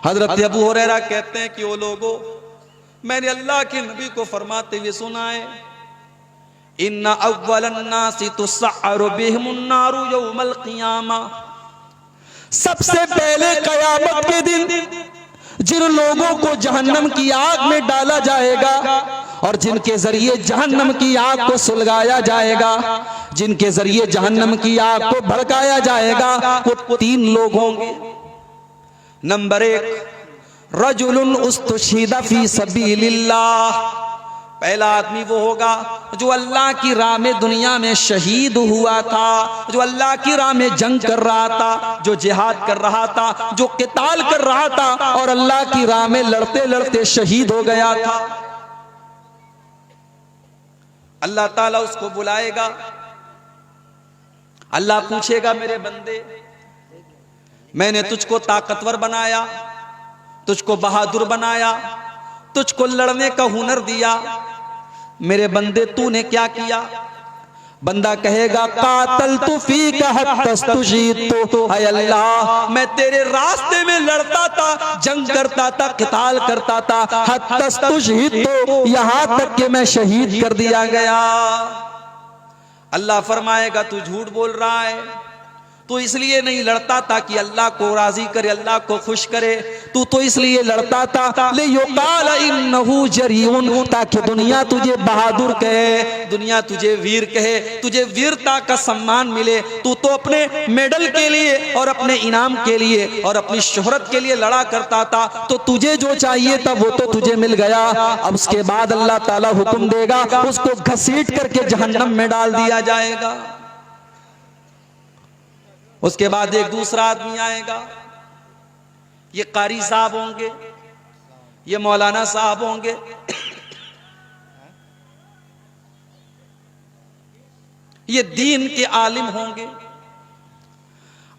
हजरत अबू हुरैरा कहते हैं कि वो लोगों, मैंने अल्लाह के नबी को फरमाते हुए सुना है, इन्ना अव्वलन नासी तुस्अरु बिहिमुन नारु यौमल क़ियामा, सबसे पहले कयामत के दिन जिन लोगों को जहन्नम की आग में डाला जाएगा और जिनके जरिए जहन्नम की आग को सुलगाया जाएगा, जिनके जरिए जहन्नम की आग को भड़काया जाएगा, वो 3 लोग होंगे। नंबर 1, रजुलुन उस्तुशीदा फी सबीलिल्लाह, पहला आदमी वो होगा जो अल्लाह की राह में दुनिया में शहीद हुआ था, जो अल्लाह की राह में जंग कर रहा था, जो जिहाद कर रहा था, जो क़िताल कर रहा था और अल्लाह की राह में लड़ते लड़ते शहीद हो गया था। अल्लाह ताला उसको बुलाएगा, अल्लाह पूछेगा, मेरे बंदे, मैंने तुझको ताकतवर बनाया, तुझको बहादुर बनाया, तुझको लड़ने का हुनर दिया, मेरे बंदे तूने क्या किया? बंदा कहेगा, कातलतु फीका हत्तस्तुशीतु, हाय अल्लाह, मैं तेरे रास्ते में लड़ता था, जंग करता था, क़िताल करता था, हत्तस्तुशीतु, यहां तक कि मैं शहीद कर दिया गया। अल्लाह फरमाएगा, तू झूठ बोल रहा है, तू इसलिए नहीं लड़ता था कि अल्लाह को राजी करे, अल्लाह को खुश करे, तू तो इसलिए लड़ता था लियुकाल इन्नहु जरीउन, ताकि दुनिया तुझे बहादुर कहे, दुनिया तुझे वीर कहे, तुझे वीरता का सम्मान मिले। तू तो अपने मेडल के लिए और अपने इनाम के लिए और अपनी शोहरत के लिए लड़ा करता था, तो तुझे जो चाहिए था वो तो तुझे मिल गया। अब उसके बाद अल्लाह ताला हुक्म देगा, उसको घसीट करके जहन्नम में डाल दिया जाएगा। उसके बाद एक दूसरा आदमी आएगा, ये कारी साहब होंगे, ये मौलाना साहब होंगे, ये दीन के आलिम होंगे।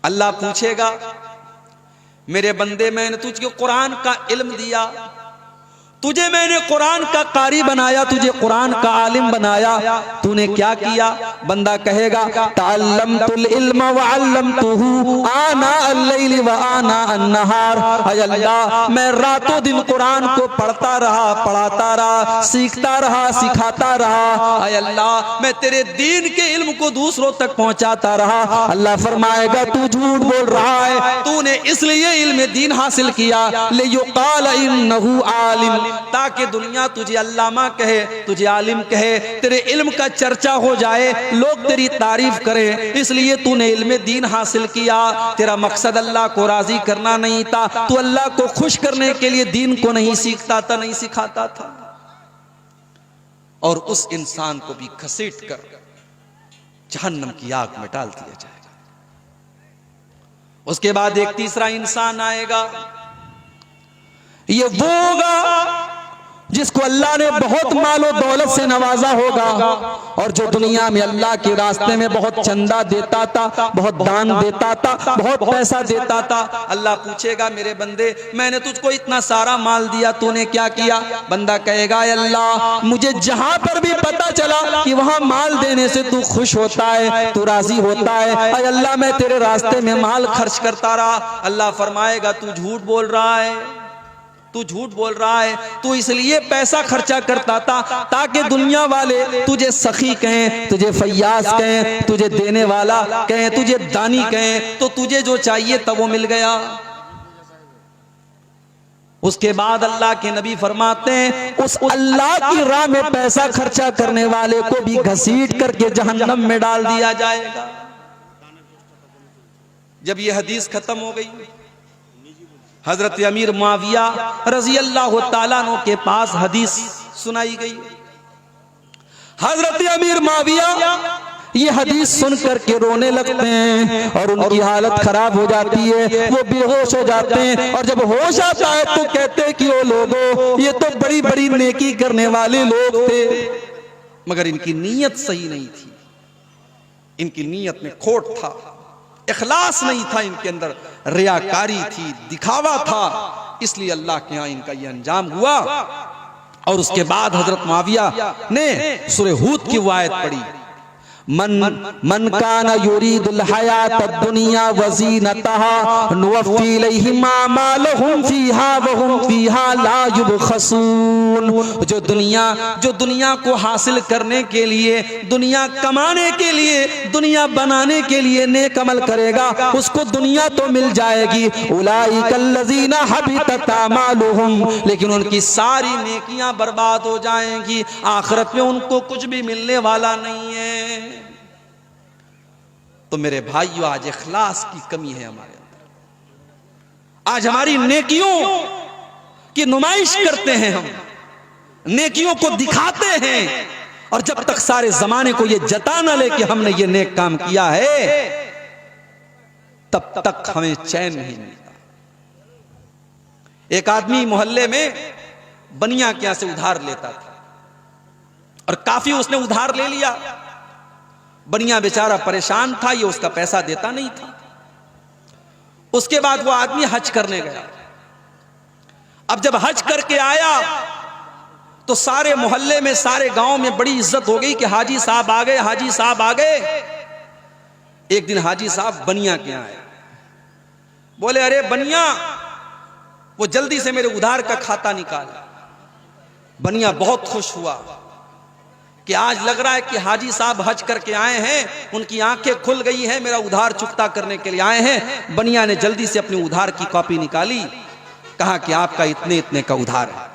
अल्लाह पूछेगा, मेरे बंदे, मैंने तुझको कुरान का इल्म दिया, तुझे मैंने कुरान का कारी बनाया, तुझे कुरान का आलिम बनाया, तूने क्या किया? बंदा कहेगा, तअल्लमतुल इल्म व अल्लमतुहु आना अल-लैल व आना अन-नहार, हाय अल्लाह, मैं रातों दिन कुरान को पढ़ता रहा, पढ़ाता रहा, सीखता रहा, सिखाता रहा, हाय अल्लाह, मैं तेरे दीन के इल्म को दूसरों तक पहुंचाता रहा। अल्लाह फरमाएगा, तू झूठ बोल रहा है, तूने इसलिए इल्म दीन हासिल किया, लियुकाल इन्नहु आलिम, ताकि दुनिया तुझे अल्लामा कहे, तुझे आलिम कहे, तेरे इल्म का चर्चा हो जाए, लोग तेरी तारीफ करें, इसलिए तूने इल्म दीन हासिल किया। तेरा मकसद अल्लाह को राजी करना नहीं था, तू अल्लाह को खुश करने के लिए दीन को नहीं सीखता था, नहीं सिखाता था। और उस इंसान को भी घसीट कर जहन्नम की आग में डाल दिया जाएगा। उसके बाद एक तीसरा इंसान आएगा, ये वो होगा जिसको अल्लाह ने बहुत मालो दौलत से नवाजा होगा और जो दुनिया में अल्लाह के रास्ते में बहुत चंदा देता था, बहुत दान देता था, बहुत पैसा देता था। अल्लाह पूछेगा, मेरे बंदे, मैंने तुझको इतना सारा माल दिया, तूने क्या किया? बंदा कहेगा, अल्लाह, मुझे जहां पर भी पता चला कि वहां माल देने से तू खुश होता है, तू राजी होता है, अल्लाह, मैं तेरे रास्ते में माल खर्च करता रहा। अल्लाह फरमाएगा, तू झूठ बोल रहा है, तू झूठ बोल रहा है, तू इसलिए पैसा खर्चा करता था ताकि दुनिया वाले तुझे सखी कहें, तुझे फैयाज कहें, तुझे देने वाला कहें, तुझे दानी कहें, तो तुझे जो चाहिए तब वो मिल गया। उसके बाद अल्लाह के नबी फरमाते हैं, उस अल्लाह की राह में पैसा खर्चा करने वाले को भी घसीट करके जहन्नम में डाल दिया जाएगा। जब ये हदीस खत्म हो गई, हजरत अमीर मुआविया रजी अल्लाह ताला अन्हु के पास हदीस सुनाई गई। हजरत अमीर मुआविया ये हदीस सुन करके रोने लगते हैं और उनकी हालत खराब हो जाती है, वो बेहोश हो जाते हैं। और जब होश आता है तो कहते हैं कि ओ लोगों, ये तो बड़ी बड़ी नेकी करने वाले लोग थे, मगर इनकी नीयत सही नहीं थी, इनकी नीयत में खोट था, इखलास नहीं था, इनके अंदर रियाकारी थी, दिखावा था, इसलिए अल्लाह के यहाँ इनका यह अंजाम हुआ। और उसके बाद हजरत मुआविया ने सूरह हूद की वो आयत पढ़ी, मन कान युरीदुल हयात दुनिया वज़ीनतहा नुवफ़्फ़ी इलैहिम अमालहुम फ़ीहा व हुम फ़ीहा ला युबख़सून। जो दुनिया को हासिल करने के लिए, दुनिया कमाने के लिए, दुनिया बनाने के लिए नेक अमल करेगा, उसको दुनिया तो मिल जाएगी। उलाइकल्लज़ीना हबितत अमालुहुम, लेकिन उनकी सारी नेकियां बर्बाद हो जाएंगी, आखिरत में उनको कुछ भी मिलने वाला नहीं है। तो मेरे भाइयों, आज इखलास की कमी है हमारे अंदर। आज हमारी नेकियों की नुमाइश करते हैं, हम नेकियों को दिखाते हैं, और जब तक सारे जमाने को यह जता न ले कि हमने ये नेक काम किया है, तब तक हमें चैन नहीं मिलता। एक आदमी मोहल्ले में बनिया के यहां से उधार लेता था, और काफी उसने उधार ले लिया। बनिया बेचारा परेशान था, ये उसका पैसा देता नहीं था। उसके बाद वो आदमी हज करने गया। अब जब हज करके आया तो सारे मोहल्ले में, सारे गांव में बड़ी इज्जत हो गई कि हाजी साहब आ गए, हाजी साहब आ गए। एक दिन हाजी साहब बनिया के आए, बोले अरे बनिया, वो जल्दी से मेरे उधार का खाता निकाला। बनिया बहुत खुश हुआ कि आज लग रहा है कि हाजी साहब हज करके आए हैं, उनकी आंखें खुल गई हैं, मेरा उधार चुकता करने के लिए आए हैं। बनिया ने जल्दी से अपनी उधार की कॉपी निकाली, कहा कि आपका इतने इतने का उधार है।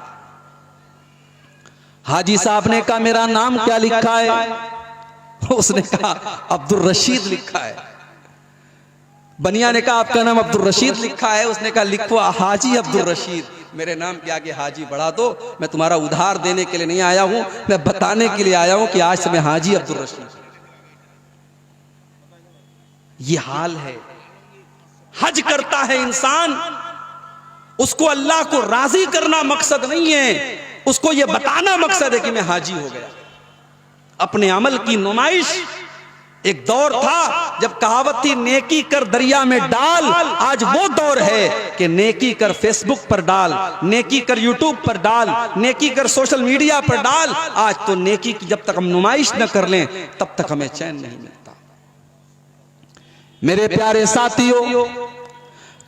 हाजी साहब ने कहा मेरा नाम क्या लिखा है? उसने कहा अब्दुल रशीद लिखा है। बनिया ने कहा आपका नाम अब्दुल रशीद लिखा है? उसने कहा लिखो हाजी अब्दुल रशीद, मेरे नाम के आगे हाजी बढ़ा दो। मैं तुम्हारा उधार देने के लिए नहीं आया हूं, मैं बताने के लिए आया हूं कि आज से मैं हाजी अब्दुल रशीद। ये हाल है। हज करता है इंसान, उसको अल्लाह को राजी करना मकसद नहीं है, उसको यह बताना मकसद है कि मैं हाजी हो गया। अपने अमल की नुमाइश। एक दौर था जब कहावत थी नेकी कर दरिया में डाल, आज वो दौर है कि नेकी कर फेसबुक पर डाल, नेकी कर यूट्यूब पर डाल, नेकी कर सोशल मीडिया पर डाल। आज तो नेकी की जब तक हम नुमाइश न कर लें तब तक हमें चैन नहीं मिलता। मेरे प्यारे साथियों,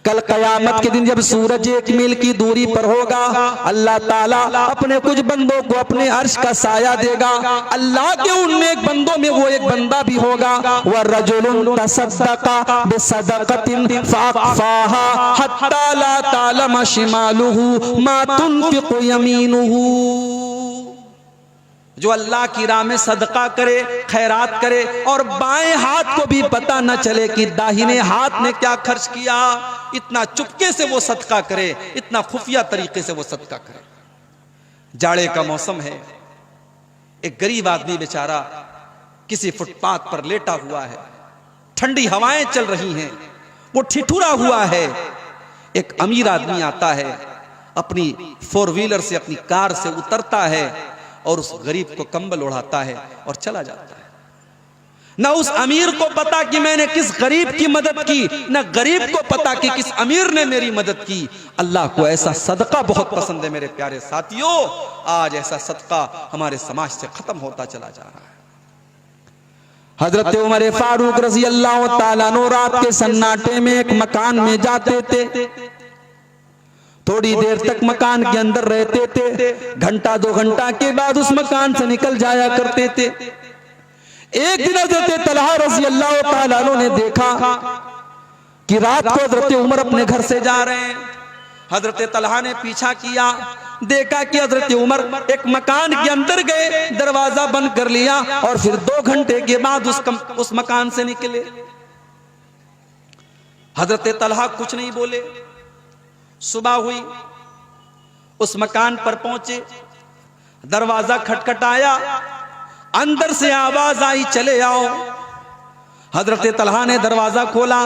कल कयामत के दिन जब सूरज 1 मील की दूरी पर होगा, अल्लाह ताला अपने कुछ बंदों को अपने अर्श का साया देगा। अल्लाह के उन एक बंदों में वो एक बंदा भी होगा, वह रजुलुन तसद्दका बिसदक़तिन फ़अख़फ़ाहा हत्ता ला तालम शिमालुहु मा तुनफ़िक़ु यमीनुहु। जो अल्लाह की राह में सदका करे, खैरात करे, और बाएं हाथ को भी पता न चले कि दाहिने हाथ ने क्या खर्च किया। इतना चुपके से वो सदका करे, इतना खुफिया तरीके से वो सदका करे। जाड़े का मौसम है, एक गरीब आदमी बेचारा किसी फुटपाथ पर लेटा हुआ है, ठंडी हवाएं चल रही हैं, वो ठिठुरा हुआ है। एक अमीर आदमी आता है, अपनी 4 व्हीलर से, अपनी कार से उतरता है और उस गरीब को कंबल ओढ़ाता है और चला जाता है। न उस अमीर को पता कि मैंने किस गरीब की मदद की, न गरीब को पता कि किस अमीर ने मेरी मदद की। अल्लाह को ऐसा सदका बहुत पसंद है मेरे प्यारे साथियों। आज ऐसा सदका हमारे समाज से खत्म होता चला जा रहा है। हजरत उमर फारूक रज़ी अल्लाह ताला अन्हु रात के सन्नाटे में एक मकान में जाते थे, थोड़ी देर तक मकान के अंदर रहते थे, घंटा 2 घंटा के बाद उस मकान से निकल जाया करते थे। एक दिन हजरत तलहा रज़ी अल्लाह ताला अन्हु ने देखा कि रात को हजरत उमर अपने घर से जा रहे हैं। हजरत तलहा ने पीछा किया, देखा कि हजरत उमर एक मकान के अंदर गए, दरवाजा बंद कर लिया और फिर 2 घंटे के बाद उस मकान से निकले। हजरत तलहा कुछ नहीं बोले। सुबह हुई, उस मकान पर पहुंचे, दरवाजा खटखटाया, अंदर से आवाज आई चले आओ। हजरत तलहा ने दरवाजा खोला,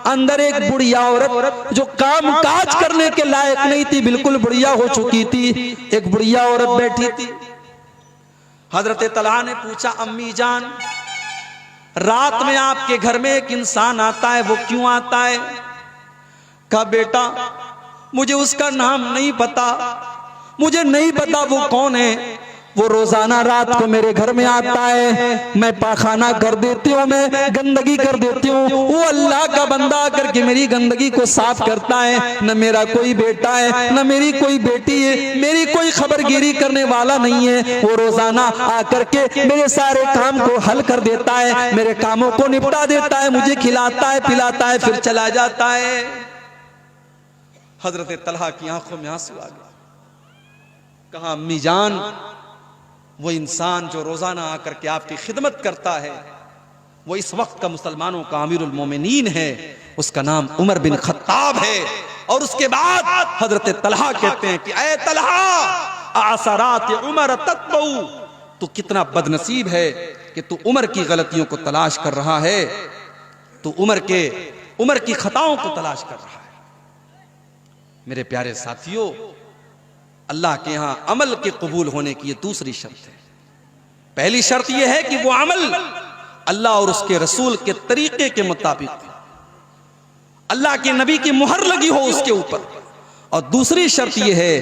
अंदर एक बुढ़िया औरत जो काम काज करने के लायक नहीं थी, बिल्कुल बुढ़िया हो चुकी थी, एक बुढ़िया औरत बैठी थी। हजरत तलहा ने पूछा अम्मी जान, रात में आपके घर में एक इंसान आता है, वो क्यों आता है? कहा बेटा मुझे उसका नाम नहीं पता, मुझे नहीं पता वो कौन है, वो रोजाना रात को मेरे घर में आता है, मैं पाखाना कर देती हूँ, मैं गंदगी कर देती हूँ, वो अल्लाह का बंदा करके मेरी गंदगी को साफ करता है। न मेरा कोई बेटा है, न मेरी कोई बेटी है, मेरी कोई खबरगिरी करने वाला नहीं है। वो रोजाना आकर के मेरे सारे काम को हल कर देता है, मेरे कामों को निपटा देता है, मुझे खिलाता है, पिलाता है, फिर चला जाता है। हजरत तलहा की आंखों में आंसू आ गया। कहा अम्मी जान, वो इंसान जो रोजाना आकर के आपकी खिदमत करता है, वो इस वक्त का मुसलमानों का अमीरुल मोमिनीन है, उसका नाम उमर बिन खत्ताब है। और उसके बाद हजरत तलहा कहते हैं कि ऐ तलहा, आसरात उमर तत्बऊ, तू कितना बदनसीब है कि तू उमर की गलतियों को तलाश कर रहा है, तू उमर की खताओं को तलाश कर रहा है। मेरे प्यारे साथियों, अल्लाह के यहां अमल के कबूल होने की ये दूसरी शर्त है। पहली शर्त यह है कि वो अमल अल्लाह और उसके रसूल के तरीके के मुताबिक, अल्लाह के नबी की मुहर लगी हो उसके ऊपर। और दूसरी शर्त यह है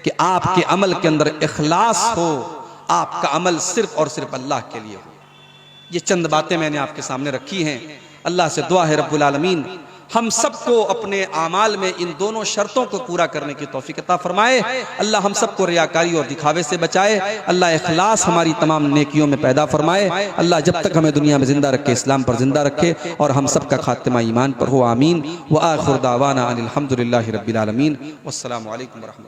कि आपके अमल के अंदर इखलास हो, आपका अमल सिर्फ और सिर्फ अल्लाह के लिए हो। ये चंद बातें मैंने आपके सामने रखी हैं। अल्लाह से दुआ है रब्बुल आलमीन हम सबको अपने आमाल में इन दोनों शर्तों को पूरा करने की तौफीक अता फरमाए। अल्लाह हम सबको रियाकारी और दिखावे से बचाए। अल्लाह इखलास हमारी तमाम नेकियों में पैदा फरमाए। अल्लाह जब तक हमें दुनिया में जिंदा रखे, इस्लाम पर जिंदा रखे और हम सबका खातिमा ईमान पर हो। आमीन। व आखिर दावाना अनिल हम्दुलिल्लाहि रब्बिल आलमीन। वस्सलामु अलैकुम व रहमतुल्लाह।